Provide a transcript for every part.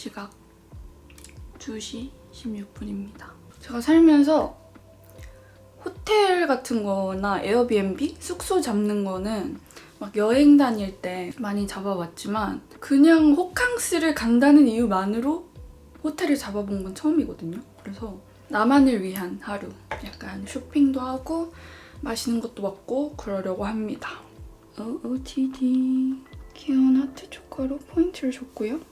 시각 2시 16분입니다. 제가 살면서 호텔 같은 거나 에어비앤비? 숙소 잡는 거는 막 여행 다닐 때 많이 잡아봤지만 그냥 호캉스를 간다는 이유만으로 호텔을 잡아본 건 처음이거든요. 그래서 나만을 위한 하루, 약간 쇼핑도 하고 맛있는 것도 먹고 그러려고 합니다. OOTD 귀여운 하트 초코로 포인트를 줬고요.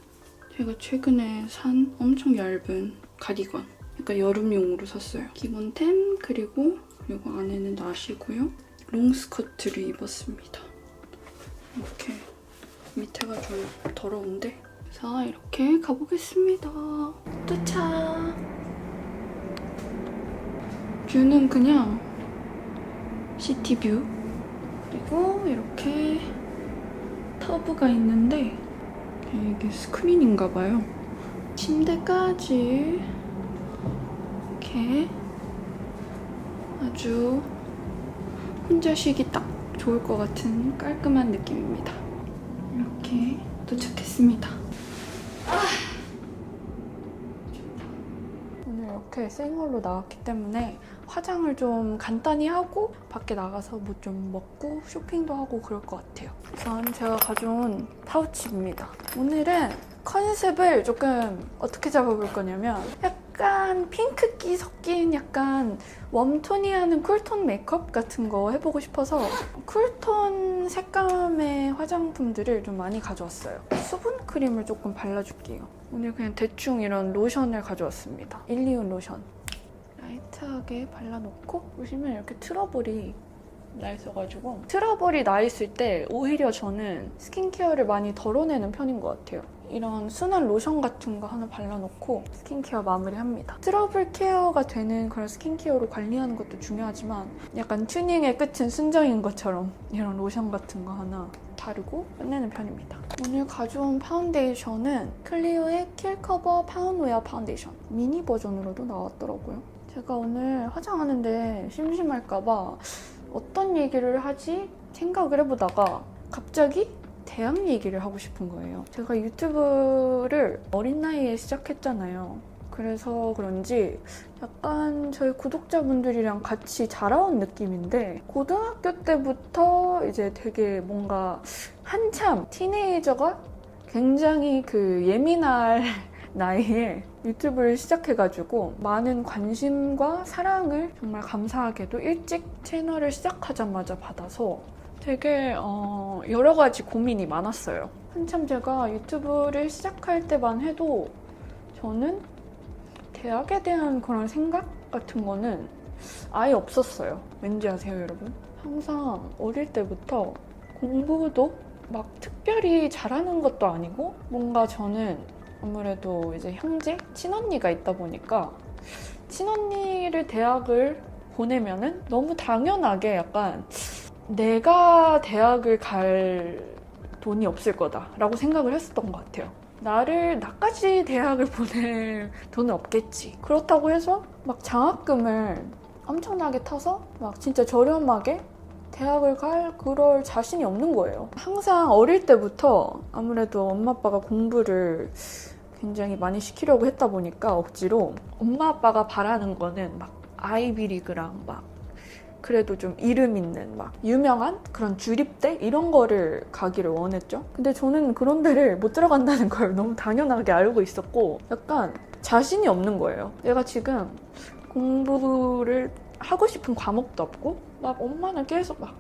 제가 최근에 산 엄청 얇은 가디건, 약간 여름용으로 샀어요. 기본템, 그리고 이거 안에는 나시고요. 롱스커트를 입었습니다. 이렇게 밑에가 좀 더러운데, 그래서 이렇게 가보겠습니다. 도착! 뷰는 그냥 시티뷰, 그리고 이렇게 터브가 있는데 이게 스크린인가 봐요. 침대까지 이렇게 아주 혼자 쉬기 딱 좋을 것 같은 깔끔한 느낌입니다. 이렇게 도착했습니다. 오늘 이렇게 생얼로 나왔기 때문에 화장을 좀 간단히 하고 밖에 나가서 뭐 좀 먹고 쇼핑도 하고 그럴 것 같아요. 우선 제가 가져온 파우치입니다. 오늘은 컨셉을 조금 어떻게 잡아볼 거냐면 약간 핑크기 섞인 약간 웜톤이하는 쿨톤 메이크업 같은 거 해보고 싶어서 쿨톤 색감의 화장품들을 좀 많이 가져왔어요. 수분크림을 조금 발라줄게요. 오늘 그냥 대충 이런 로션을 가져왔습니다. 일리온 로션. 라이트하게 발라놓고 보시면 이렇게 트러블이 나 있어가지고 트러블이 나 있을 때 오히려 저는 스킨케어를 많이 덜어내는 편인 것 같아요. 이런 순한 로션 같은 거 하나 발라놓고 스킨케어 마무리합니다. 트러블 케어가 되는 그런 스킨케어로 관리하는 것도 중요하지만 약간 튜닝의 끝은 순정인 것처럼 이런 로션 같은 거 하나 바르고 끝내는 편입니다. 오늘 가져온 파운데이션은 클리오의 킬커버 파운웨어 파운데이션 미니 버전으로도 나왔더라고요. 제가 오늘 화장하는데 심심할까봐 어떤 얘기를 하지 생각을 해보다가 갑자기 대학 얘기를 하고 싶은 거예요. 제가 유튜브를 어린 나이에 시작했잖아요. 그래서 그런지 약간 저희 구독자분들이랑 같이 자라온 느낌인데 고등학교 때부터 이제 되게 뭔가 한참 티네이저가 굉장히 그 예민할 나이에 유튜브를 시작해가지고 많은 관심과 사랑을 정말 감사하게도 일찍 채널을 시작하자마자 받아서 되게 여러 가지 고민이 많았어요. 한참 제가 유튜브를 시작할 때만 해도 저는 대학에 대한 그런 생각 같은 거는 아예 없었어요. 왠지 아세요, 여러분? 항상 어릴 때부터 공부도 막 특별히 잘하는 것도 아니고 뭔가 저는 아무래도 이제 형제, 친언니가 있다 보니까 친언니를 대학을 보내면은 너무 당연하게 약간 내가 대학을 갈 돈이 없을 거다라고 생각을 했었던 것 같아요. 나까지 대학을 보낼 돈은 없겠지. 그렇다고 해서 막 장학금을 엄청나게 타서 막 진짜 저렴하게 대학을 갈 그럴 자신이 없는 거예요. 항상 어릴 때부터 아무래도 엄마 아빠가 공부를 굉장히 많이 시키려고 했다 보니까 억지로 엄마 아빠가 바라는 거는 막 아이비리그랑 막 그래도 좀 이름 있는 막 유명한 그런 주립대 이런 거를 가기를 원했죠. 근데 저는 그런 데를 못 들어간다는 걸 너무 당연하게 알고 있었고 약간 자신이 없는 거예요. 내가 지금 공부를 하고 싶은 과목도 없고 막 엄마는 계속 막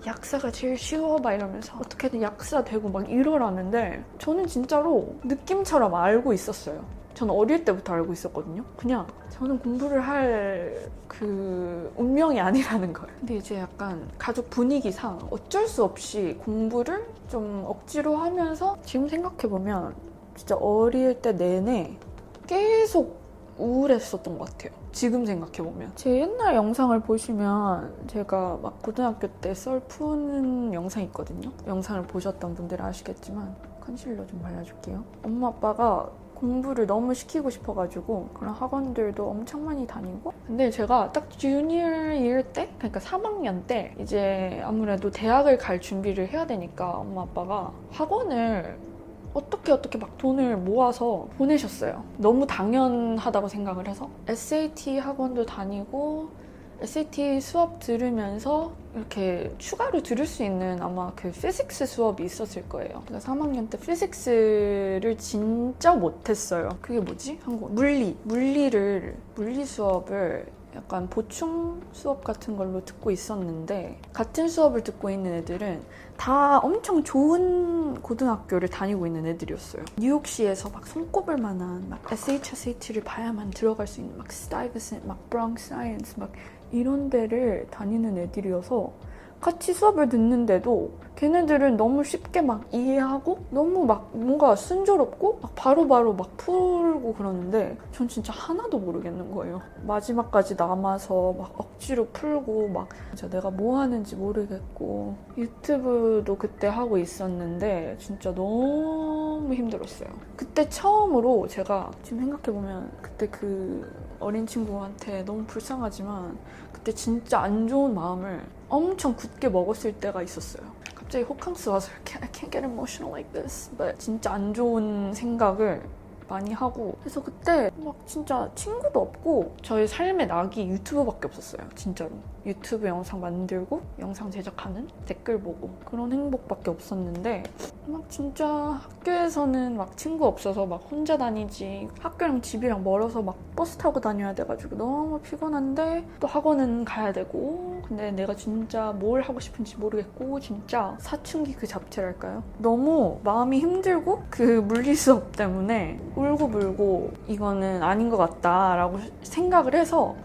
약사가 제일 쉬워 막 이러면서 어떻게든 약사 되고 막 이러라는데 저는 진짜로 느낌처럼 알고 있었어요. 저는 어릴 때부터 알고 있었거든요. 그냥 저는 공부를 할 그 운명이 아니라는 걸. 근데 이제 약간 가족 분위기상 어쩔 수 없이 공부를 좀 억지로 하면서 지금 생각해보면 진짜 어릴 때 내내 계속 우울했었던 것 같아요. 지금 생각해보면. 제 옛날 영상을 보시면 제가 막 고등학교 때 썰 푸는 영상이 있거든요. 영상을 보셨던 분들은 아시겠지만 컨실러 좀 발라줄게요. 엄마 아빠가 공부를 너무 시키고 싶어가지고 그런 학원들도 엄청 많이 다니고 근데 제가 딱 주니어 이어 때 그러니까 3학년 때 이제 아무래도 대학을 갈 준비를 해야 되니까 엄마 아빠가 학원을 어떻게 막 돈을 모아서 보내셨어요. 너무 당연하다고 생각을 해서. SAT 학원도 다니고 SAT 수업 들으면서 이렇게 추가로 들을 수 있는 아마 그 피직스 수업이 있었을 거예요. 제가 3학년 때 피직스를 진짜 못했어요. 그게 뭐지? 한국 물리 수업을 약간 보충 수업 같은 걸로 듣고 있었는데, 같은 수업을 듣고 있는 애들은 다 엄청 좋은 고등학교를 다니고 있는 애들이었어요. 뉴욕시에서 막 손꼽을 만한 막 SHSAT를 봐야만 들어갈 수 있는 막 스타이브슨, 막 브롱스 사이언스 막 이런 데를 다니는 애들이어서 같이 수업을 듣는데도 걔네들은 너무 쉽게 막 이해하고 너무 막 뭔가 순조롭고 막 바로바로 막 풀고 그러는데 전 진짜 하나도 모르겠는 거예요. 마지막까지 남아서 막 억지로 풀고 막 진짜 내가 뭐 하는지 모르겠고, 유튜브도 그때 하고 있었는데 진짜 너무 힘들었어요. 그때 처음으로 제가 지금 생각해보면 그때 그 어린 친구한테 너무 불쌍하지만 그때 진짜 안 좋은 마음을 엄청 굳게 먹었을 때가 있었어요. 갑자기 호캉스 와서 I can't get emotional like this. But 진짜 안 좋은 생각을 많이 하고, 그래서 그때 막 진짜 친구도 없고 저의 삶의 낙이 유튜브밖에 없었어요. 진짜로. 유튜브 영상 만들고 영상 제작하는, 댓글 보고 그런 행복밖에 없었는데, 막 진짜 학교에서는 막 친구 없어서 막 혼자 다니지, 학교랑 집이랑 멀어서 막 버스 타고 다녀야 돼가지고 너무 피곤한데 또 학원은 가야 되고, 근데 내가 진짜 뭘 하고 싶은지 모르겠고, 진짜 사춘기 그 자체랄까요? 너무 마음이 힘들고 그 물리 수업 때문에 울고불고 이거는 아닌 것 같다라고 생각을 해서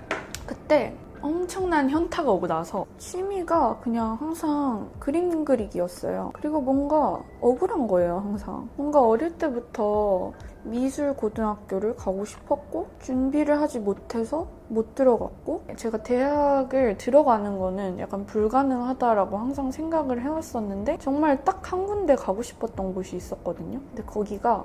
그때 엄청난 현타가 오고 나서 취미가 그냥 항상 그림 그리기였어요. 그리고 뭔가 억울한 거예요, 항상. 뭔가 어릴 때부터 미술 고등학교를 가고 싶었고 준비를 하지 못해서 못 들어갔고, 제가 대학을 들어가는 거는 약간 불가능하다라고 항상 생각을 해왔었는데 정말 딱 한 군데 가고 싶었던 곳이 있었거든요. 근데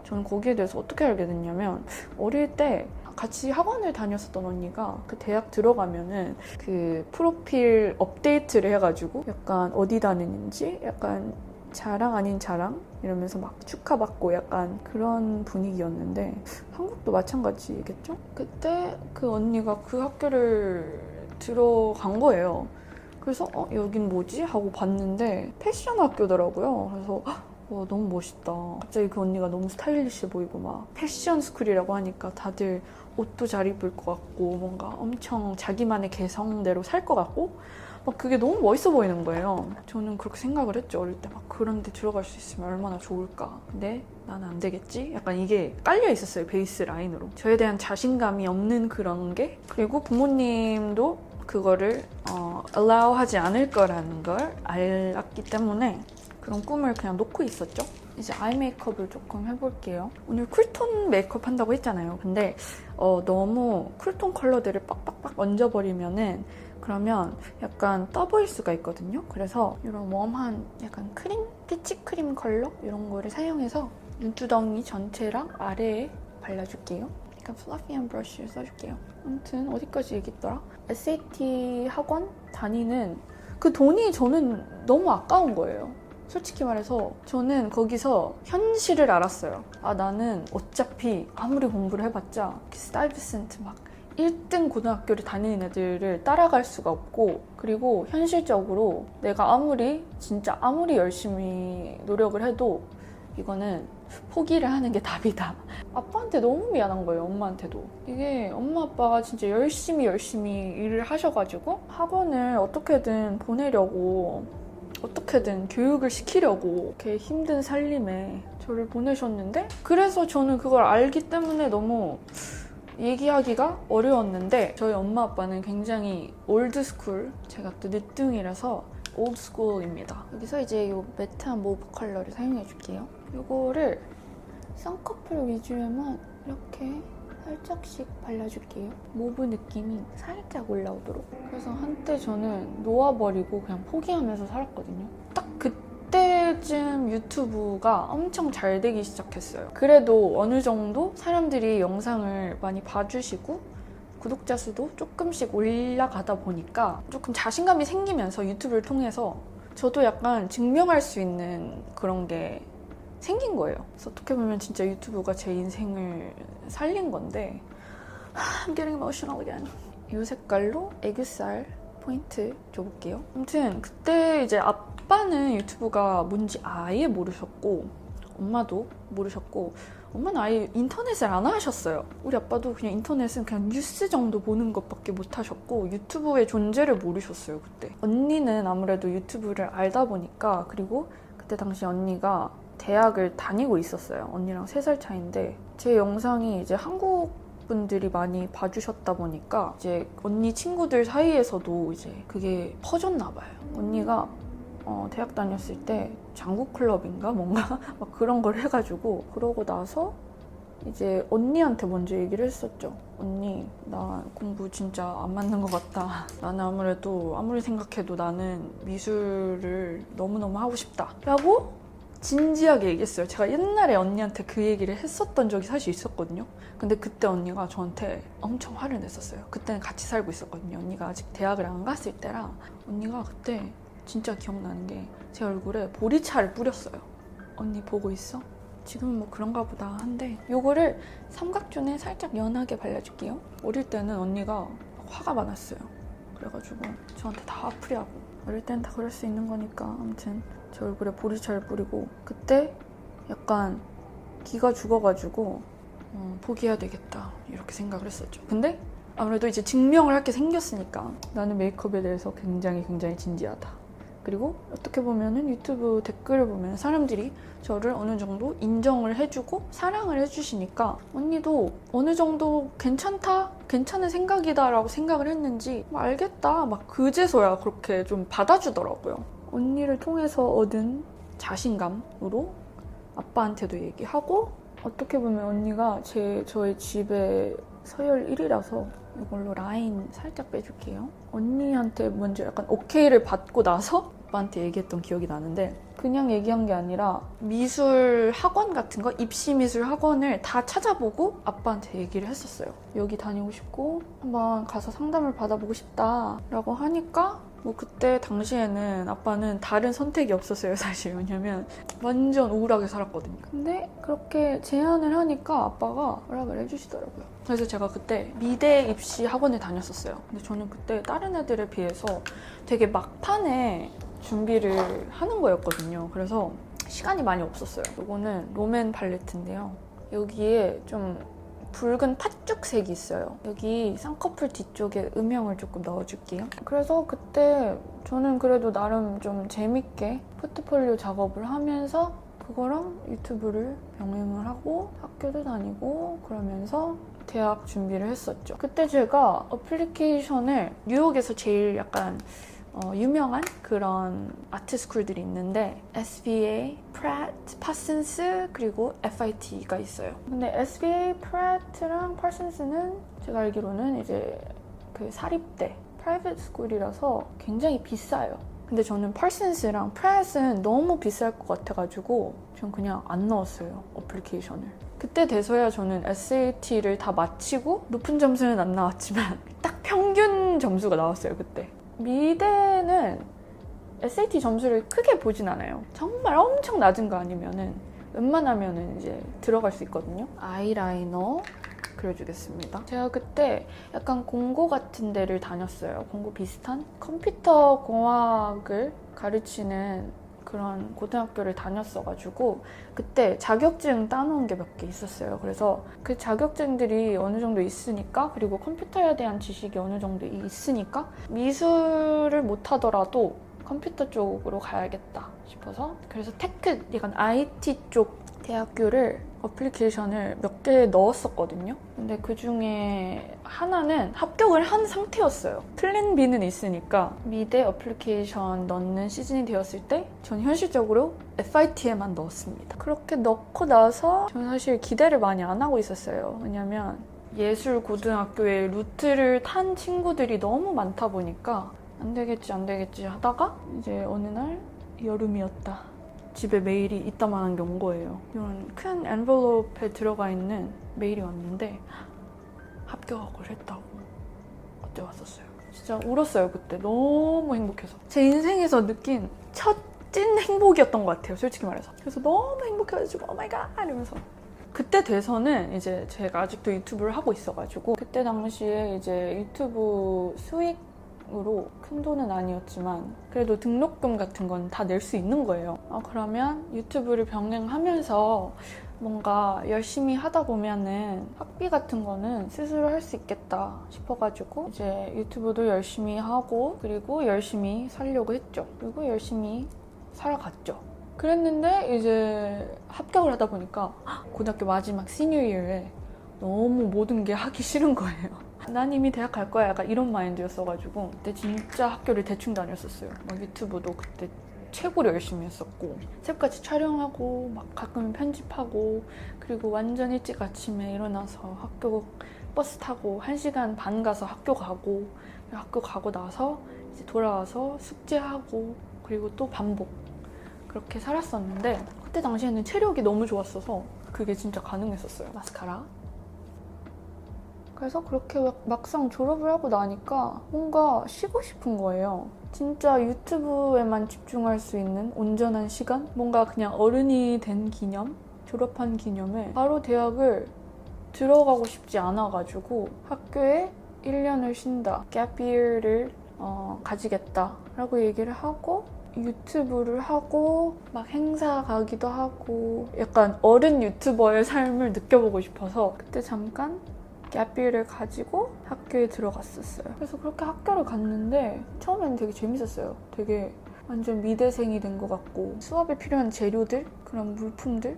저는 거기에 대해서 어떻게 알게 됐냐면, 어릴 때 같이 학원을 다녔었던 언니가 그 대학 들어가면은 그 프로필 업데이트를 해가지고 약간 어디 다니는지 약간 자랑 아닌 자랑 이러면서 막 축하받고 약간 그런 분위기였는데, 한국도 마찬가지겠죠? 그때 그 언니가 그 학교를 들어간 거예요. 그래서 여긴 뭐지? 하고 봤는데 패션 학교더라고요. 그래서 너무 멋있다. 갑자기 그 언니가 너무 스타일리시해 보이고, 막 패션 스쿨이라고 하니까 다들 옷도 잘 입을 것 같고 뭔가 엄청 자기만의 개성대로 살 것 같고 막 그게 너무 멋있어 보이는 거예요. 저는 그렇게 생각을 했죠, 어릴 때. 막 그런 데 들어갈 수 있으면 얼마나 좋을까. 근데 나는 안 되겠지? 약간 이게 깔려 있었어요, 베이스 라인으로. 저에 대한 자신감이 없는 그런 게. 그리고 부모님도 그거를 allow 하지 않을 거라는 걸 알았기 때문에 그런 꿈을 그냥 놓고 있었죠. 이제 아이 메이크업을 조금 해볼게요. 오늘 쿨톤 메이크업 한다고 했잖아요. 근데 너무 쿨톤 컬러들을 빡빡빡 얹어버리면은 그러면 약간 떠 보일 수가 있거든요. 그래서 이런 웜한 약간 크림, 피치 크림 컬러 이런 거를 사용해서 눈두덩이 전체랑 아래에 발라줄게요. 약간 플러피한 브러쉬를 써줄게요. 아무튼 어디까지 얘기했더라? SAT 학원 다니는 그 돈이 저는 너무 아까운 거예요. 솔직히 말해서 저는 거기서 현실을 알았어요. 나는 어차피 아무리 공부를 해봤자 스타이브센트 막 1등 고등학교를 다니는 애들을 따라갈 수가 없고, 그리고 현실적으로 내가 진짜 아무리 열심히 노력을 해도 이거는 포기를 하는 게 답이다. 아빠한테 너무 미안한 거예요, 엄마한테도. 이게 엄마 아빠가 진짜 열심히 일을 하셔가지고 학원을 어떻게든 보내려고, 어떻게든 교육을 시키려고 이렇게 힘든 살림에 저를 보내셨는데, 그래서 저는 그걸 알기 때문에 너무 얘기하기가 어려웠는데, 저희 엄마 아빠는 굉장히 올드스쿨, 제가 또 늦둥이라서 올드스쿨입니다. 여기서 이제 이 매트한 모브 컬러를 사용해 줄게요. 이거를 쌍꺼풀 위주에만 이렇게 살짝씩 발라줄게요. 모브 느낌이 살짝 올라오도록. 그래서 한때 저는 놓아버리고 그냥 포기하면서 살았거든요. 딱 그때쯤 유튜브가 엄청 잘 되기 시작했어요. 그래도 어느 정도 사람들이 영상을 많이 봐주시고 구독자 수도 조금씩 올라가다 보니까 조금 자신감이 생기면서 유튜브를 통해서 저도 약간 증명할 수 있는 그런 게 생긴 거예요. 그래서 어떻게 보면 진짜 유튜브가 제 인생을 살린 건데 I'm getting emotional again. 이 색깔로 애교살 포인트 줘볼게요. 아무튼 그때 이제 아빠는 유튜브가 뭔지 아예 모르셨고 엄마도 모르셨고 엄마는 아예 인터넷을 안 하셨어요. 우리 아빠도 그냥 인터넷은 그냥 뉴스 정도 보는 것밖에 못 하셨고 유튜브의 존재를 모르셨어요. 그때 언니는 아무래도 유튜브를 알다 보니까 그리고 그때 당시 언니가 대학을 다니고 있었어요. 언니랑 3살 차이인데 제 영상이 이제 한국 분들이 많이 봐주셨다 보니까 이제 언니 친구들 사이에서도 이제 그게 퍼졌나 봐요. 언니가 대학 다녔을 때 장구클럽인가 뭔가 막 그런 걸 해가지고 그러고 나서 이제 언니한테 먼저 얘기를 했었죠. 언니 나 공부 진짜 안 맞는 것 같다. 나는 아무래도 아무리 생각해도 나는 미술을 너무너무 하고 싶다 라고 진지하게 얘기했어요. 제가 옛날에 언니한테 그 얘기를 했었던 적이 사실 있었거든요. 근데 그때 언니가 저한테 엄청 화를 냈었어요. 그때는 같이 살고 있었거든요. 언니가 아직 대학을 안 갔을 때라 언니가 그때 진짜 기억나는 게 제 얼굴에 보리차를 뿌렸어요. 언니 보고 있어? 지금은 뭐 그런가 보다 한데 요거를 삼각존에 살짝 연하게 발라줄게요. 어릴 때는 언니가 화가 많았어요. 그래가지고 저한테 다 아프려고. 어릴 때는 다 그럴 수 있는 거니까 아무튼 제 얼굴에 보리차를 뿌리고 그때 약간 기가 죽어가지고 포기해야 되겠다 이렇게 생각을 했었죠. 근데 아무래도 이제 증명을 할 게 생겼으니까 나는 메이크업에 대해서 굉장히 진지하다. 그리고 어떻게 보면은 유튜브 댓글을 보면 사람들이 저를 어느 정도 인정을 해주고 사랑을 해주시니까 언니도 어느 정도 괜찮은 생각이다 라고 생각을 했는지 알겠다 막 그제서야 그렇게 좀 받아주더라고요. 언니를 통해서 얻은 자신감으로 아빠한테도 얘기하고 어떻게 보면 언니가 저희 집에 서열 1위라서 이걸로 라인 살짝 빼줄게요. 언니한테 먼저 약간 오케이를 받고 나서 아빠한테 얘기했던 기억이 나는데 그냥 얘기한 게 아니라 미술 학원 같은 거 입시 미술 학원을 다 찾아보고 아빠한테 얘기를 했었어요. 여기 다니고 싶고 한번 가서 상담을 받아보고 싶다 라고 하니까 뭐 그때 당시에는 아빠는 다른 선택이 없었어요 사실. 왜냐면 완전 우울하게 살았거든요. 근데 그렇게 제안을 하니까 아빠가 허락을 해주시더라고요. 그래서 제가 그때 미대 입시 학원에 다녔었어요. 근데 저는 그때 다른 애들에 비해서 되게 막판에 준비를 하는 거였거든요. 그래서 시간이 많이 없었어요. 이거는 롬앤 팔레트인데요. 여기에 좀 붉은 팥죽색이 있어요. 여기 쌍꺼풀 뒤쪽에 음영을 조금 넣어줄게요. 그래서 그때 저는 그래도 나름 좀 재밌게 포트폴리오 작업을 하면서 그거랑 유튜브를 병행을 하고 학교도 다니고 그러면서 대학 준비를 했었죠. 그때 제가 어플리케이션을 뉴욕에서 제일 약간 유명한 그런 아트 스쿨들이 있는데 SVA, 프렛, 파슨스 그리고 FIT가 있어요. 근데 SVA, 프렛이랑 파슨스는 제가 알기로는 이제 그 사립대 프라이빗 스쿨이라서 굉장히 비싸요. 근데 저는 파슨스랑 프렛은 너무 비쌀 것 같아가지고 전 그냥 안 넣었어요, 어플리케이션을. 그때 돼서야 저는 SAT를 다 마치고 높은 점수는 안 나왔지만 딱 평균 점수가 나왔어요, 그때. 미대는 SAT 점수를 크게 보진 않아요. 정말 엄청 낮은 거 아니면은 웬만하면은 이제 들어갈 수 있거든요. 아이라이너 그려주겠습니다. 제가 그때 약간 공고 같은 데를 다녔어요. 공고 비슷한? 컴퓨터 공학을 가르치는 그런 고등학교를 다녔어가지고 그때 자격증 따놓은 게 몇 개 있었어요. 그래서 그 자격증들이 어느 정도 있으니까 그리고 컴퓨터에 대한 지식이 어느 정도 있으니까 미술을 못하더라도 컴퓨터 쪽으로 가야겠다 싶어서 그래서 테크, 약간 IT 쪽 대학교를 어플리케이션을 몇 개 넣었었거든요. 근데 그 중에 하나는 합격을 한 상태였어요. 플랜 B는 있으니까 미대 어플리케이션 넣는 시즌이 되었을 때 전 현실적으로 FIT에만 넣었습니다. 그렇게 넣고 나서 저는 사실 기대를 많이 안 하고 있었어요. 왜냐면 예술고등학교에 루트를 탄 친구들이 너무 많다 보니까 안 되겠지 하다가 이제 어느 날 여름이었다. 집에 메일이 이따만한 게 온 거예요. 이런 큰 엔벨로프에 들어가 있는 메일이 왔는데 합격을 했다고 어제 왔었어요. 진짜 울었어요. 그때 너무 행복해서. 제 인생에서 느낀 첫 찐 행복이었던 것 같아요, 솔직히 말해서. 그래서 너무 행복해가지고 오마이갓 이러면서. 그때 돼서는 이제 제가 아직도 유튜브를 하고 있어가지고 그때 당시에 이제 유튜브 수익으로 큰 돈은 아니었지만 그래도 등록금 같은 건 다 낼 수 있는 거예요. 그러면 유튜브를 병행하면서 뭔가 열심히 하다 보면은 학비 같은 거는 스스로 할 수 있겠다 싶어가지고 이제 유튜브도 열심히 하고 그리고 열심히 살려고 했죠. 그리고 열심히 살아갔죠. 그랬는데 이제 합격을 하다 보니까 고등학교 마지막 시니어 이어에 너무 모든 게 하기 싫은 거예요. 난 이미 대학 갈 거야 약간 이런 마인드였어가지고 그때 진짜 학교를 대충 다녔었어요. 막 유튜브도 그때 최고로 열심히 했었고 새벽까지 촬영하고 막 가끔 편집하고 그리고 완전 일찍 아침에 일어나서 학교 버스 타고 1시간 반 가서 학교 가고 나서 이제 돌아와서 숙제하고 그리고 또 반복 그렇게 살았었는데 그때 당시에는 체력이 너무 좋았어서 그게 진짜 가능했었어요. 마스카라. 그래서 그렇게 막상 졸업을 하고 나니까 뭔가 쉬고 싶은 거예요. 진짜 유튜브에만 집중할 수 있는 온전한 시간? 뭔가 그냥 어른이 된 기념? 졸업한 기념에 바로 대학을 들어가고 싶지 않아가지고 학교에 1년을 쉰다. gap year를 가지겠다 라고 얘기를 하고 유튜브를 하고 막 행사 가기도 하고 약간 어른 유튜버의 삶을 느껴보고 싶어서 그때 잠깐 gap-year를 가지고 학교에 들어갔었어요. 그래서 그렇게 학교를 갔는데 처음에는 되게 재밌었어요. 되게 완전 미대생이 된 것 같고 수업에 필요한 재료들, 그런 물품들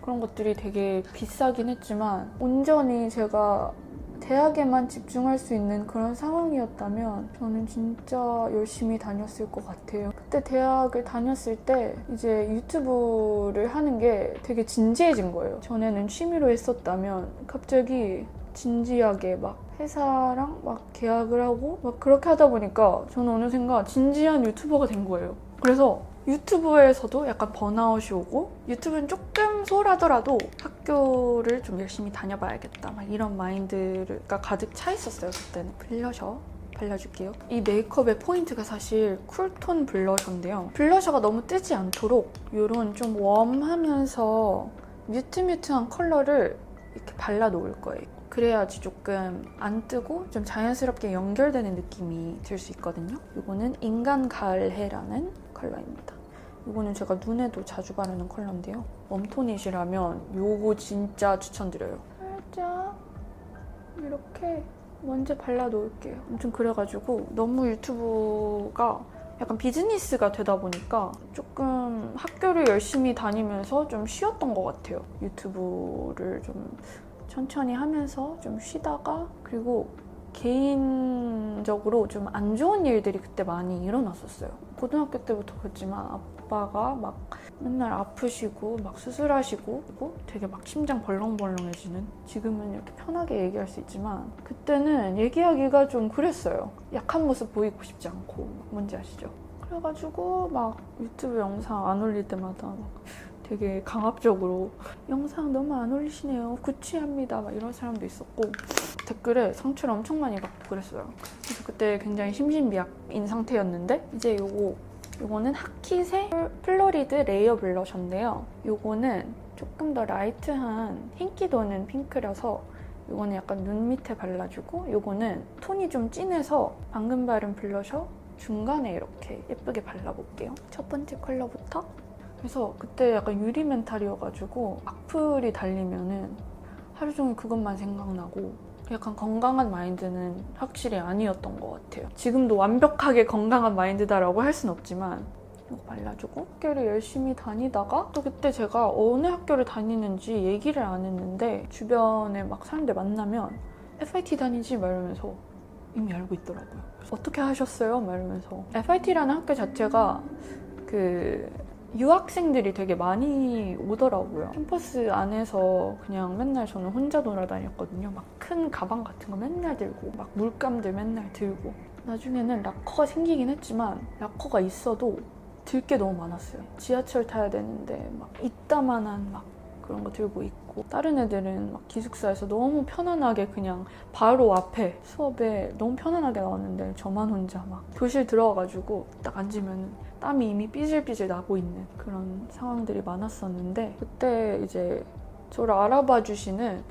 그런 것들이 되게 비싸긴 했지만 온전히 제가 대학에만 집중할 수 있는 그런 상황이었다면 저는 진짜 열심히 다녔을 것 같아요. 그때 대학을 다녔을 때 이제 유튜브를 하는 게 되게 진지해진 거예요. 전에는 취미로 했었다면 갑자기 진지하게 막 회사랑 막 계약을 하고 막 그렇게 하다 보니까 저는 어느샌가 진지한 유튜버가 된 거예요. 그래서 유튜브에서도 약간 번아웃이 오고 유튜브는 조금 소홀하더라도 학교를 좀 열심히 다녀봐야겠다 막 이런 마인드가 가득 차 있었어요. 그때는. 블러셔 발라줄게요. 이 메이크업의 포인트가 사실 쿨톤 블러셔인데요. 블러셔가 너무 뜨지 않도록 이런 좀 웜하면서 뮤트한 컬러를 이렇게 발라놓을 거예요. 그래야지 조금 안 뜨고 좀 자연스럽게 연결되는 느낌이 들 수 있거든요. 이거는 인간 가을해라는 컬러입니다. 이거는 제가 눈에도 자주 바르는 컬러인데요. 웜톤이시라면 이거 진짜 추천드려요. 살짝 이렇게 먼저 발라놓을게요. 아무튼 그래가지고 너무 유튜브가 약간 비즈니스가 되다 보니까 조금 학교를 열심히 다니면서 좀 쉬었던 것 같아요. 유튜브를 좀 천천히 하면서 좀 쉬다가 그리고 개인적으로 좀 안 좋은 일들이 그때 많이 일어났었어요. 고등학교 때부터 그렇지만 아빠가 막 맨날 아프시고 막 수술하시고 그리고 되게 막 심장 벌렁벌렁해지는 지금은 이렇게 편하게 얘기할 수 있지만 그때는 얘기하기가 좀 그랬어요. 약한 모습 보이고 싶지 않고 뭔지 아시죠? 그래가지고 막 유튜브 영상 안 올릴 때마다 막 되게 강압적으로 영상 너무 안 올리시네요. 구취합니다. 막 이런 사람도 있었고 댓글에 상처를 엄청 많이 받고 그랬어요. 그래서 그때 굉장히 심신미약인 상태였는데 이제 요거는 하키세 플로리드 레이어 블러셔인데요. 요거는 조금 더 라이트한 흰기 도는 핑크라서 요거는 약간 눈 밑에 발라주고 요거는 톤이 좀 진해서 방금 바른 블러셔 중간에 이렇게 예쁘게 발라볼게요. 첫 번째 컬러부터 그래서 그때 약간 유리 멘탈이어가지고 악플이 달리면은 하루 종일 그것만 생각나고 약간 건강한 마인드는 확실히 아니었던 것 같아요. 지금도 완벽하게 건강한 마인드다라고 할 순 없지만 이거 발라주고 학교를 열심히 다니다가 또 그때 제가 어느 학교를 다니는지 얘기를 안 했는데 주변에 막 사람들 만나면 FIT 다니지? 막 이러면서 이미 알고 있더라고요. 어떻게 하셨어요? 막 이러면서 FIT라는 학교 자체가 유학생들이 되게 많이 오더라고요. 캠퍼스 안에서 그냥 맨날 저는 혼자 돌아다녔거든요. 막 큰 가방 같은 거 맨날 들고 막 물감들 맨날 들고 나중에는 락커가 생기긴 했지만 락커가 있어도 들 게 너무 많았어요. 지하철 타야 되는데 막 이따만한 막 그런 거 들고 있고 다른 애들은 막 기숙사에서 너무 편안하게 그냥 바로 앞에 수업에 너무 편안하게 나왔는데 저만 혼자 막 교실 들어와가지고 딱 앉으면 땀이 이미 삐질삐질 나고 있는 그런 상황들이 많았었는데 그때 이제 저를 알아봐 주시는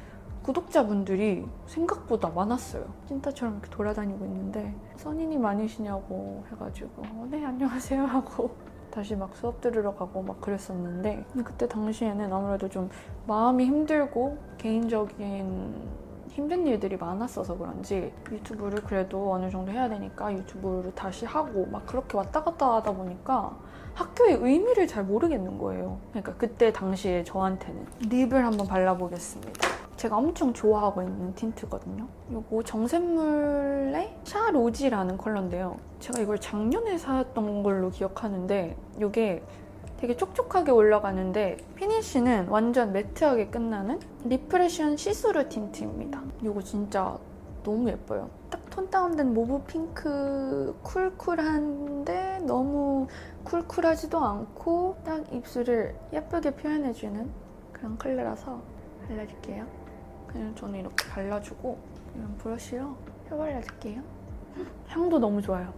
구독자분들이 생각보다 많았어요. 찐따처럼 이렇게 돌아다니고 있는데 써니님 아니시냐고 해가지고 네 안녕하세요 하고 다시 막 수업 들으러 가고 막 그랬었는데 근데 그때 당시에는 아무래도 좀 마음이 힘들고 개인적인 힘든 일들이 많았어서 그런지 유튜브를 그래도 어느 정도 해야 되니까 유튜브를 다시 하고 막 그렇게 왔다 갔다 하다 보니까 학교의 의미를 잘 모르겠는 거예요. 그러니까 그때 당시에 저한테는 립을 한번 발라보겠습니다. 제가 엄청 좋아하고 있는 틴트거든요. 이거 정샘물의 샤로지라는 컬러인데요. 제가 이걸 작년에 샀던 걸로 기억하는데 이게 되게 촉촉하게 올라가는데 피니쉬는 완전 매트하게 끝나는 리프레션 시스루 틴트입니다. 이거 진짜 너무 예뻐요. 딱 톤 다운된 모브 핑크 쿨쿨한데 너무 쿨쿨하지도 않고 딱 입술을 예쁘게 표현해주는 그런 컬러라서 발라줄게요. 그냥 저는 이렇게 발라주고 이런 브러쉬로 펴발라줄게요. 향도 너무 좋아요.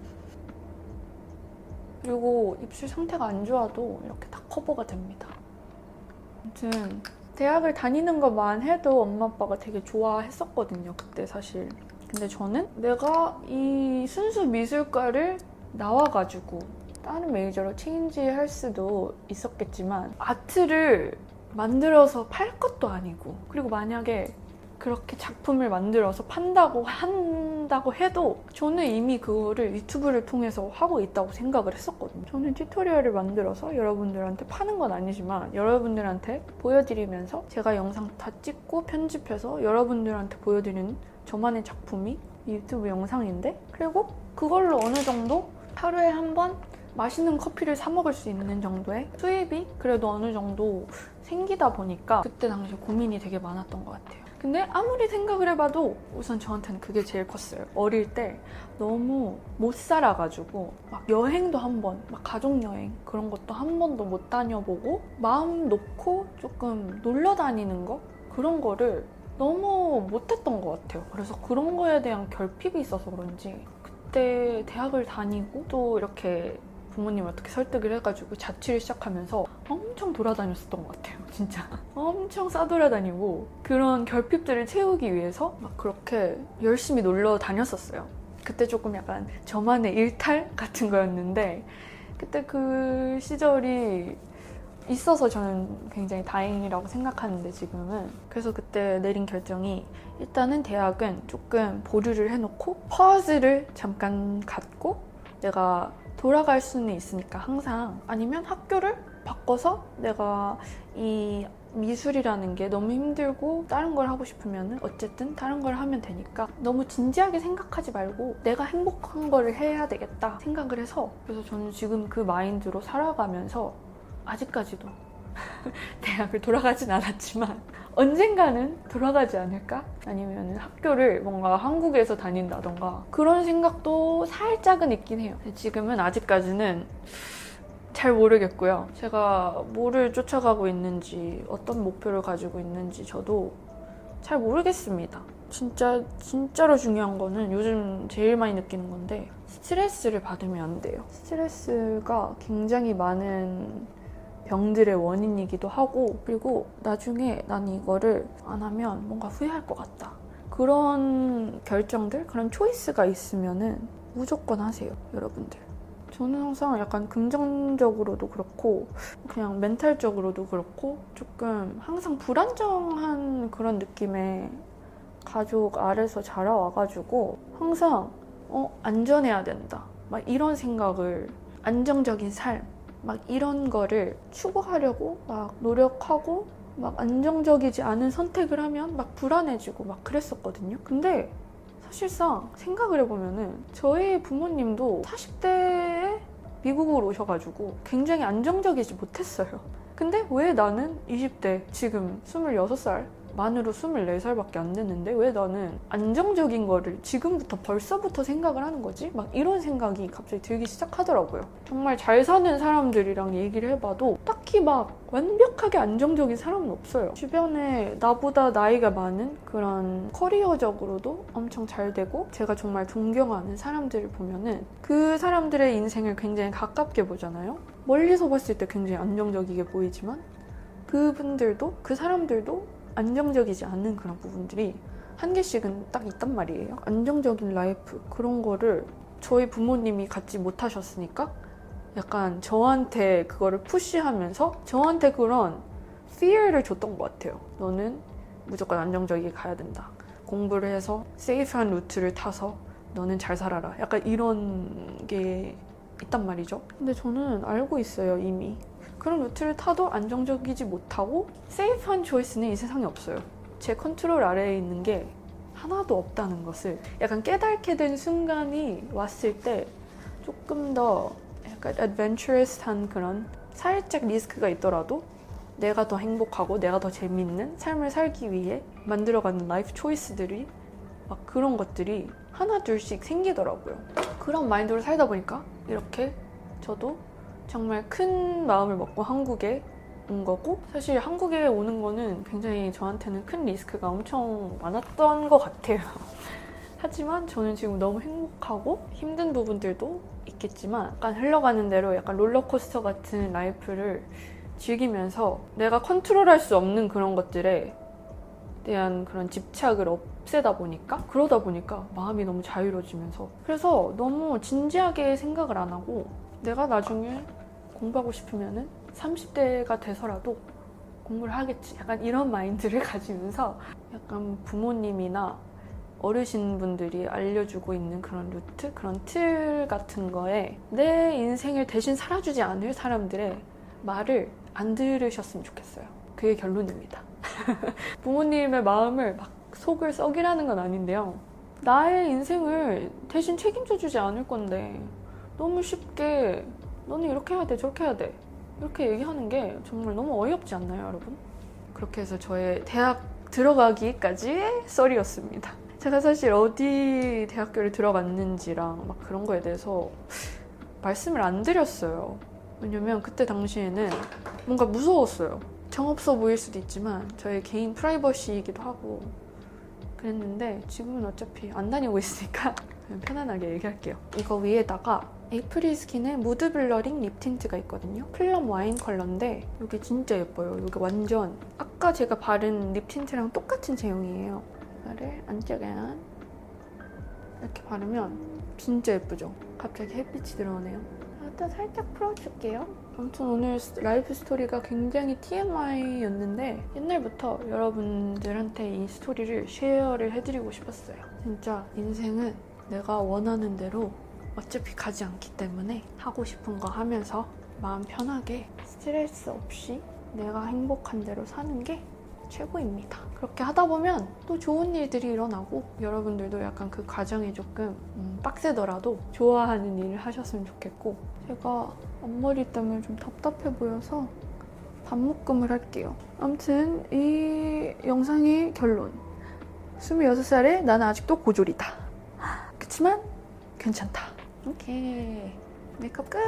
그리고 입술 상태가 안 좋아도 이렇게 다 커버가 됩니다. 아무튼 대학을 다니는 것만 해도 엄마 아빠가 되게 좋아했었거든요. 그때 사실. 근데 저는 내가 이 순수 미술과를 나와가지고 다른 메이저로 체인지할 수도 있었겠지만 아트를 만들어서 팔 것도 아니고 그리고 만약에 그렇게 작품을 만들어서 한다고 해도 저는 이미 그거를 유튜브를 통해서 하고 있다고 생각을 했었거든요. 저는 튜토리얼을 만들어서 여러분들한테 파는 건 아니지만 여러분들한테 보여드리면서 제가 영상 다 찍고 편집해서 여러분들한테 보여드리는 저만의 작품이 유튜브 영상인데 그리고 그걸로 어느 정도 하루에 한 번 맛있는 커피를 사 먹을 수 있는 정도의 수입이 그래도 어느 정도 생기다 보니까 그때 당시 고민이 되게 많았던 것 같아요. 근데 아무리 생각을 해봐도 우선 저한테는 그게 제일 컸어요. 어릴 때 너무 못 살아가지고 막 여행도 한 번, 막 가족여행 그런 것도 한 번도 못 다녀보고 마음 놓고 조금 놀러 다니는 거? 그런 거를 너무 못했던 것 같아요. 그래서 그런 거에 대한 결핍이 있어서 그런지 그때 대학을 다니고 또 이렇게 부모님 어떻게 설득을 해가지고 자취를 시작하면서 엄청 돌아다녔었던 것 같아요. 진짜 엄청 싸돌아다니고 그런 결핍들을 채우기 위해서 막 그렇게 열심히 놀러 다녔었어요. 그때 조금 약간 저만의 일탈 같은 거였는데 그때 그 시절이 있어서 저는 굉장히 다행이라고 생각하는데 지금은 그래서 그때 내린 결정이 일단은 대학은 조금 보류를 해놓고 퍼즐을 잠깐 갖고 내가 돌아갈 수는 있으니까 항상 아니면 학교를 바꿔서 내가 이 미술이라는 게 너무 힘들고 다른 걸 하고 싶으면 어쨌든 다른 걸 하면 되니까 너무 진지하게 생각하지 말고 내가 행복한 거를 해야 되겠다 생각을 해서 그래서 저는 지금 그 마인드로 살아가면서 아직까지도 대학을 돌아가진 않았지만 언젠가는 돌아가지 않을까? 아니면 학교를 뭔가 한국에서 다닌다던가 그런 생각도 살짝은 있긴 해요. 지금은 아직까지는 잘 모르겠고요. 제가 뭐를 쫓아가고 있는지 어떤 목표를 가지고 있는지 저도 잘 모르겠습니다. 진짜로 중요한 거는 요즘 제일 많이 느끼는 건데 스트레스를 받으면 안 돼요. 스트레스가 굉장히 많은 병들의 원인이기도 하고 그리고 나중에 난 이거를 안 하면 뭔가 후회할 것 같다. 그런 결정들, 그런 초이스가 있으면은 무조건 하세요, 여러분들. 저는 항상 약간 금전적으로도 그렇고 그냥 멘탈적으로도 그렇고 조금 항상 불안정한 그런 느낌의 가족 아래서 자라와가지고 항상 안전해야 된다. 막 이런 생각을 안정적인 삶 막 이런 거를 추구하려고 막 노력하고 막 안정적이지 않은 선택을 하면 막 불안해지고 막 그랬었거든요. 근데 사실상 생각을 해보면은 저희 부모님도 40대에 미국으로 오셔가지고 굉장히 안정적이지 못했어요. 근데 왜 나는 20대 지금 26살 만으로 24살밖에 안 됐는데 왜 나는 안정적인 거를 지금부터 벌써부터 생각을 하는 거지? 막 이런 생각이 갑자기 들기 시작하더라고요. 정말 잘 사는 사람들이랑 얘기를 해봐도 딱히 막 완벽하게 안정적인 사람은 없어요. 주변에 나보다 나이가 많은 그런 커리어적으로도 엄청 잘 되고 제가 정말 존경하는 사람들을 보면은 그 사람들의 인생을 굉장히 가깝게 보잖아요. 멀리서 봤을 때 굉장히 안정적이게 보이지만 그분들도, 그 사람들도 안정적이지 않은 그런 부분들이 한 개씩은 딱 있단 말이에요. 안정적인 라이프, 그런 거를 저희 부모님이 갖지 못하셨으니까 약간 저한테 그거를 푸시하면서 저한테 그런 fear를 줬던 것 같아요. 너는 무조건 안정적이게 가야 된다. 공부를 해서 세이프한 루트를 타서 너는 잘 살아라. 약간 이런 게 있단 말이죠. 근데 저는 알고 있어요, 이미. 그런 루트를 타도 안정적이지 못하고 세이프한 초이스는 이 세상에 없어요. 제 컨트롤 아래에 있는 게 하나도 없다는 것을 약간 깨닫게 된 순간이 왔을 때 조금 더 약간 adventurous한 그런 살짝 리스크가 있더라도 내가 더 행복하고 내가 더 재밌는 삶을 살기 위해 만들어가는 라이프 초이스들이 막 그런 것들이 하나 둘씩 생기더라고요. 그런 마인드로 살다 보니까 이렇게 저도 정말 큰 마음을 먹고 한국에 온 거고, 사실 한국에 오는 거는 굉장히 저한테는 큰 리스크가 엄청 많았던 것 같아요. 하지만 저는 지금 너무 행복하고 힘든 부분들도 있겠지만 약간 흘러가는 대로 약간 롤러코스터 같은 라이프를 즐기면서 내가 컨트롤할 수 없는 그런 것들에 대한 그런 집착을 없애다 보니까, 그러다 보니까 마음이 너무 자유로워지면서, 그래서 너무 진지하게 생각을 안 하고 내가 나중에 공부하고 싶으면은 30대가 돼서라도 공부를 하겠지, 약간 이런 마인드를 가지면서 약간 부모님이나 어르신분들이 알려주고 있는 그런 루트, 그런 틀 같은 거에 내 인생을 대신 살아주지 않을 사람들의 말을 안 들으셨으면 좋겠어요. 그게 결론입니다. 부모님의 마음을 막 속을 썩이라는 건 아닌데요. 나의 인생을 대신 책임져주지 않을 건데 너무 쉽게 너는 이렇게 해야 돼, 저렇게 해야 돼, 이렇게 얘기하는 게 정말 너무 어이없지 않나요, 여러분? 그렇게 해서 저의 대학 들어가기까지의 썰이었습니다. 제가 사실 어디 대학교를 들어갔는지랑 막 그런 거에 대해서 말씀을 안 드렸어요. 왜냐면 그때 당시에는 뭔가 무서웠어요. 정없어 보일 수도 있지만 저의 개인 프라이버시이기도 하고 그랬는데 지금은 어차피 안 다니고 있으니까 그냥 편안하게 얘기할게요. 이거 위에다가 에이프릴 스킨의 무드 블러링 립 틴트가 있거든요. 플럼 와인 컬러인데 이게 진짜 예뻐요. 이게 완전 아까 제가 바른 립 틴트랑 똑같은 제형이에요. 이거를 안쪽에는 이렇게 바르면 진짜 예쁘죠? 갑자기 햇빛이 들어오네요. 일단 살짝 풀어줄게요. 아무튼 오늘 라이프 스토리가 굉장히 TMI였는데 옛날부터 여러분들한테 이 스토리를 쉐어를 해드리고 싶었어요. 진짜 인생은 내가 원하는 대로 어차피 가지 않기 때문에 하고 싶은 거 하면서 마음 편하게 스트레스 없이 내가 행복한 대로 사는 게 최고입니다. 그렇게 하다 보면 또 좋은 일들이 일어나고 여러분들도 약간 그 과정이 조금 빡세더라도 좋아하는 일을 하셨으면 좋겠고, 제가 앞머리 때문에 좀 답답해 보여서 반묶음을 할게요. 아무튼 이 영상의 결론, 26살에 나는 아직도 고졸이다. 그치만 괜찮다. 오케이, 메이크업 끝!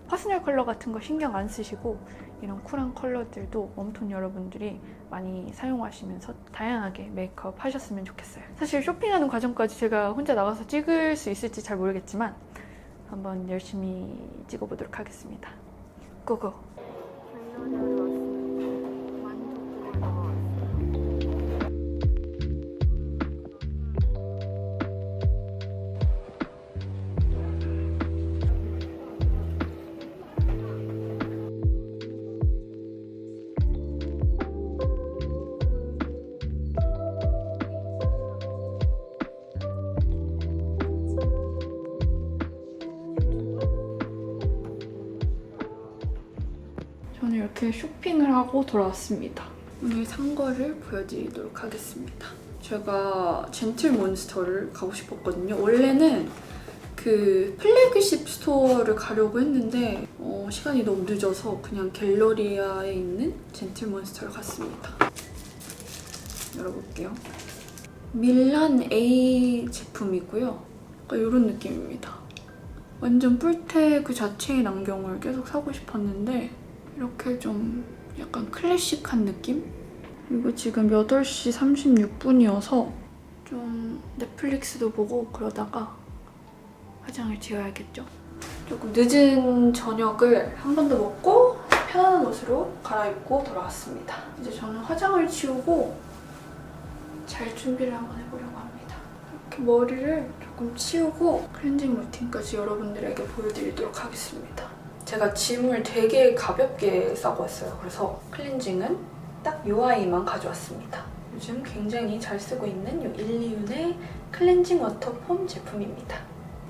퍼스널 컬러 같은 거 신경 안 쓰시고 이런 쿨한 컬러들도 웜톤 여러분들이 많이 사용하시면서 다양하게 메이크업 하셨으면 좋겠어요. 사실 쇼핑하는 과정까지 제가 혼자 나가서 찍을 수 있을지 잘 모르겠지만 한번 열심히 찍어보도록 하겠습니다. 고고! 저는 이렇게 쇼핑을 하고 돌아왔습니다. 오늘 산 거를 보여드리도록 하겠습니다. 제가 젠틀몬스터를 가고 싶었거든요. 원래는 그 플래그십 스토어를 가려고 했는데 시간이 너무 늦어서 그냥 갤러리아에 있는 젠틀몬스터를 갔습니다. 열어볼게요. 밀란 A 제품이고요. 약간 이런 느낌입니다. 완전 뿔테 그 자체인 안경을 계속 사고 싶었는데 이렇게 좀 약간 클래식한 느낌? 그리고 지금 8시 36분이어서 좀 넷플릭스도 보고 그러다가 화장을 지워야겠죠? 조금 늦은 저녁을 한 번 더 먹고 편안한 옷으로 갈아입고 돌아왔습니다. 이제 저는 화장을 지우고 잘 준비를 한번 해보려고 합니다. 이렇게 머리를 조금 치우고 클렌징 루틴까지 여러분들에게 보여드리도록 하겠습니다. 제가 짐을 되게 가볍게 싸고 왔어요. 그래서 클렌징은 딱 이 아이만 가져왔습니다. 요즘 굉장히 잘 쓰고 있는 이 일리윤의 클렌징 워터 폼 제품입니다.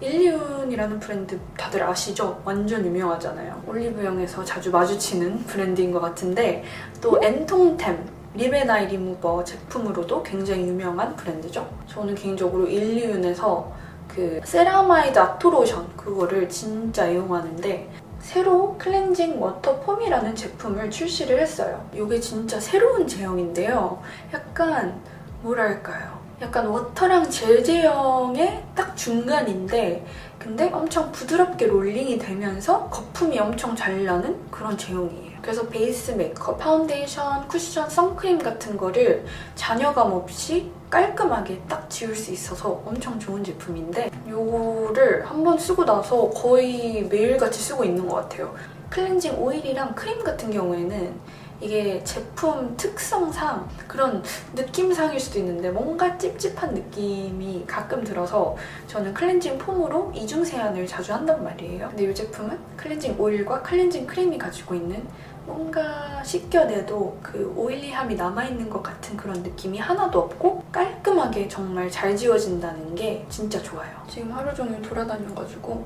일리윤이라는 브랜드 다들 아시죠? 완전 유명하잖아요. 올리브영에서 자주 마주치는 브랜드인 것 같은데 또 엔통템 립 앤 아이 리무버 제품으로도 굉장히 유명한 브랜드죠. 저는 개인적으로 일리윤에서 그 세라마이드 아토로션 그거를 진짜 이용하는데 새로 클렌징 워터 폼이라는 제품을 출시를 했어요. 이게 진짜 새로운 제형인데요. 약간 뭐랄까요? 약간 워터랑 젤 제형의 딱 중간인데 근데 엄청 부드럽게 롤링이 되면서 거품이 엄청 잘 나는 그런 제형이에요. 그래서 베이스 메이크업, 파운데이션, 쿠션, 선크림 같은 거를 잔여감 없이 깔끔하게 딱 지울 수 있어서 엄청 좋은 제품인데 이거를 한번 쓰고 나서 거의 매일같이 쓰고 있는 것 같아요. 클렌징 오일이랑 크림 같은 경우에는 이게 제품 특성상 그런 느낌상일 수도 있는데 뭔가 찝찝한 느낌이 가끔 들어서 저는 클렌징 폼으로 이중 세안을 자주 한단 말이에요. 근데 이 제품은 클렌징 오일과 클렌징 크림이 가지고 있는 뭔가 씻겨내도 그 오일리함이 남아있는 것 같은 그런 느낌이 하나도 없고 깔끔하게 정말 잘 지워진다는 게 진짜 좋아요. 지금 하루 종일 돌아다녀가지고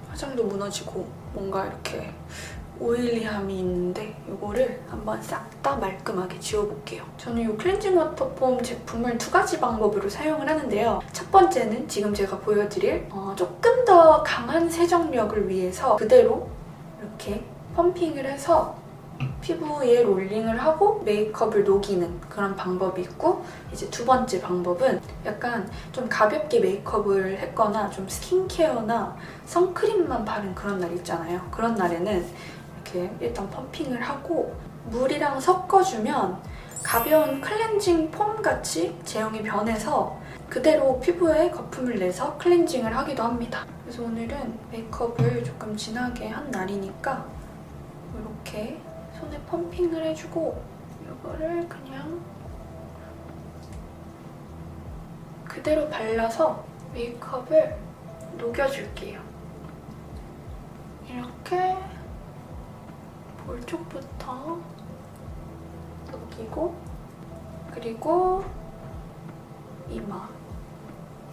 화장도 무너지고 뭔가 이렇게 오일리함이 있는데 이거를 한번 싹 다 말끔하게 지워볼게요. 저는 이 클렌징 워터 폼 제품을 2가지 방법으로 사용을 하는데요. 첫 번째는 지금 제가 보여드릴 조금 더 강한 세정력을 위해서 그대로 이렇게 펌핑을 해서 피부에 롤링을 하고 메이크업을 녹이는 그런 방법이 있고 이제 2번째 방법은 약간 좀 가볍게 메이크업을 했거나 좀 스킨케어나 선크림만 바른 그런 날 있잖아요. 그런 날에는 이렇게 일단 펌핑을 하고 물이랑 섞어주면 가벼운 클렌징 폼같이 제형이 변해서 그대로 피부에 거품을 내서 클렌징을 하기도 합니다. 그래서 오늘은 메이크업을 조금 진하게 한 날이니까 이렇게 손에 펌핑을 해주고 이거를 그냥 그대로 발라서 메이크업을 녹여줄게요. 이렇게 볼 쪽부터 녹이고 그리고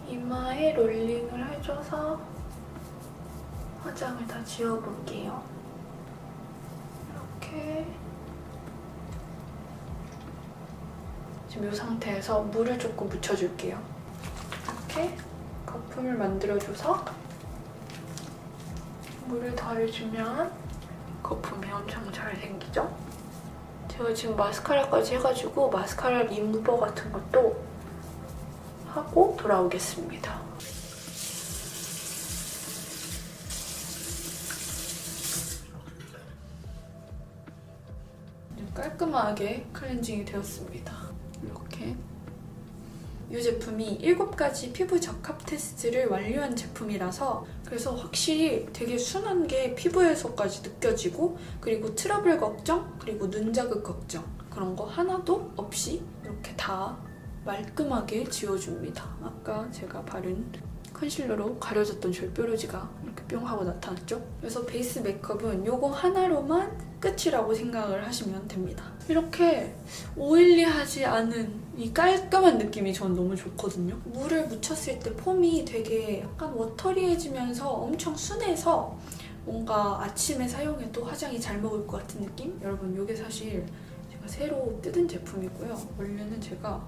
이마에 롤링을 해줘서 화장을 다 지워볼게요. 이렇게 지금 이 상태에서 물을 조금 묻혀줄게요. 이렇게 거품을 만들어줘서 물을 더해주면 거품이 엄청 잘 생기죠? 제가 지금 마스카라까지 해가지고 마스카라 리무버 같은 것도 하고 돌아오겠습니다. 깔끔하게 클렌징이 되었습니다. 이렇게 이 제품이 7가지 피부 적합 테스트를 완료한 제품이라서 그래서 확실히 되게 순한 게 피부에서까지 느껴지고 그리고 트러블 걱정, 그리고 눈 자극 걱정 그런 거 하나도 없이 이렇게 다 말끔하게 지워줍니다. 아까 제가 바른 컨실러로 가려졌던 절뾰루지가 이렇게 뿅 하고 나타났죠? 그래서 베이스 메이크업은 이거 하나로만 끝이라고 생각을 하시면 됩니다. 이렇게 오일리하지 않은 이 깔끔한 느낌이 전 너무 좋거든요. 물을 묻혔을 때 폼이 되게 약간 워터리해지면서 엄청 순해서 뭔가 아침에 사용해도 화장이 잘 먹을 것 같은 느낌? 여러분 이게 사실 제가 새로 뜯은 제품이고요. 원래는 제가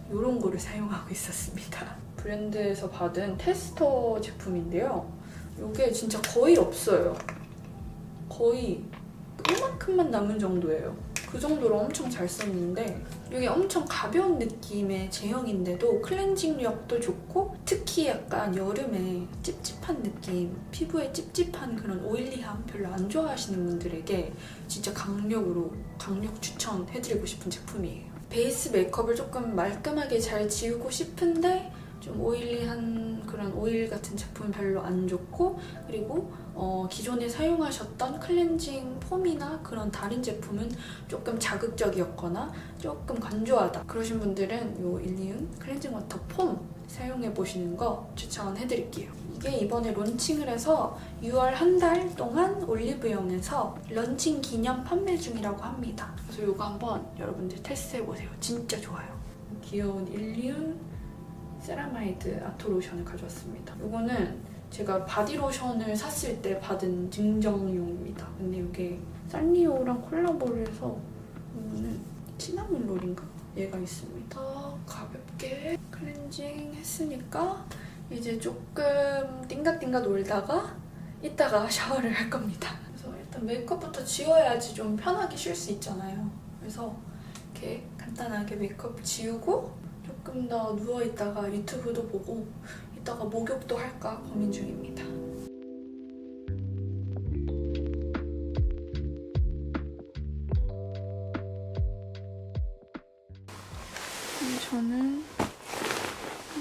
이런 거를 사용하고 있었습니다. 브랜드에서 받은 테스터 제품인데요. 이게 진짜 거의 없어요. 거의 이만큼만 남은 정도예요. 그 정도로 엄청 잘 썼는데 이게 엄청 가벼운 느낌의 제형인데도 클렌징력도 좋고 특히 약간 여름에 찝찝한 느낌, 피부에 찝찝한 그런 오일리함 별로 안 좋아하시는 분들에게 진짜 강력 추천해드리고 싶은 제품이에요. 베이스 메이크업을 조금 말끔하게 잘 지우고 싶은데 좀 오일리한 그런 오일 같은 제품은 별로 안 좋고, 그리고 기존에 사용하셨던 클렌징 폼이나 그런 다른 제품은 조금 자극적이었거나 조금 건조하다 그러신 분들은 이 일리윤 클렌징 워터 폼 사용해보시는 거 추천해드릴게요. 이게 이번에 론칭을 해서 6월 한 달 동안 올리브영에서 런칭 기념 판매 중이라고 합니다. 그래서 이거 한번 여러분들 테스트해보세요. 진짜 좋아요. 귀여운 일리윤 세라마이드 아토 로션을 가져왔습니다. 이거는 제가 바디로션을 샀을 때 받은 증정용입니다. 근데 이게 산리오랑 콜라보를 해서 이거는 시나몬 롤인가? 얘가 있습니다. 가볍게 클렌징 했으니까 이제 조금 띵가띵가 놀다가 이따가 샤워를 할 겁니다. 그래서 일단 메이크업부터 지워야지 좀 편하게 쉴 수 있잖아요. 그래서 이렇게 간단하게 메이크업 지우고 조금 더 누워있다가 유튜브도 보고 이따가 목욕도 할까 고민 중입니다. 저는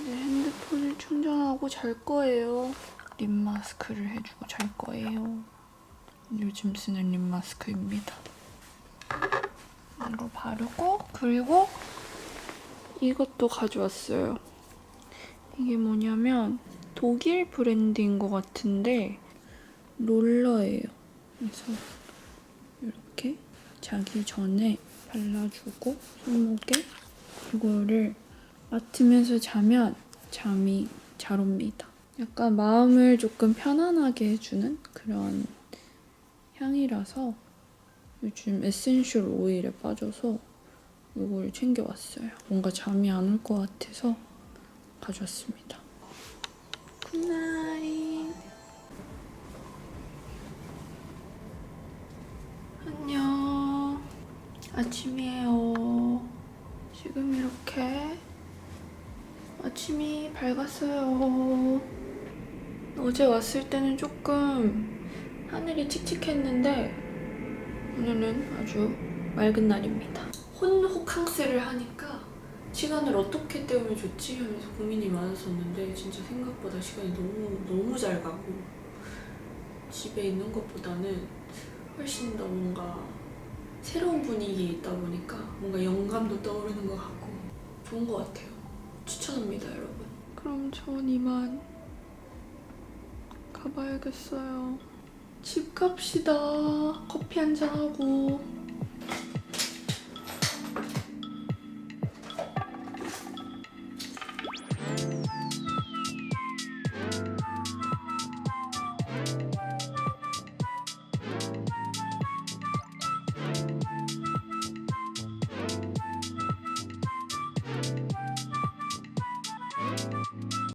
이제 핸드폰을 충전하고 잘 거예요. 립 마스크를 해주고 잘 거예요. 요즘 쓰는 립 마스크입니다. 이거 바르고, 그리고 이것도 가져왔어요. 이게 뭐냐면 독일 브랜드인 것 같은데 롤러예요. 그래서 이렇게 자기 전에 발라주고 손목에 이거를 맡으면서 자면 잠이 잘 옵니다. 약간 마음을 조금 편안하게 해주는 그런 향이라서 요즘 에센셜 오일에 빠져서 이걸 챙겨왔어요. 뭔가 잠이 안 올 것 같아서 가져왔습니다. 굿나잇. 안녕. 아침이에요. 지금 이렇게 아침이 밝았어요. 어제 왔을 때는 조금 하늘이 칙칙했는데 오늘은 아주 맑은 날입니다. 혼호캉스를 하니까 시간을 어떻게 때우면 좋지 하면서 고민이 많았었는데 진짜 생각보다 시간이 너무 잘 가고 집에 있는 것보다는 훨씬 더 뭔가 새로운 분위기에 있다 보니까 뭔가 영감도 떠오르는 것 같고 좋은 것 같아요. 추천합니다, 여러분. 그럼 전 이만 가봐야겠어요. 집 갑시다. 커피 한잔하고.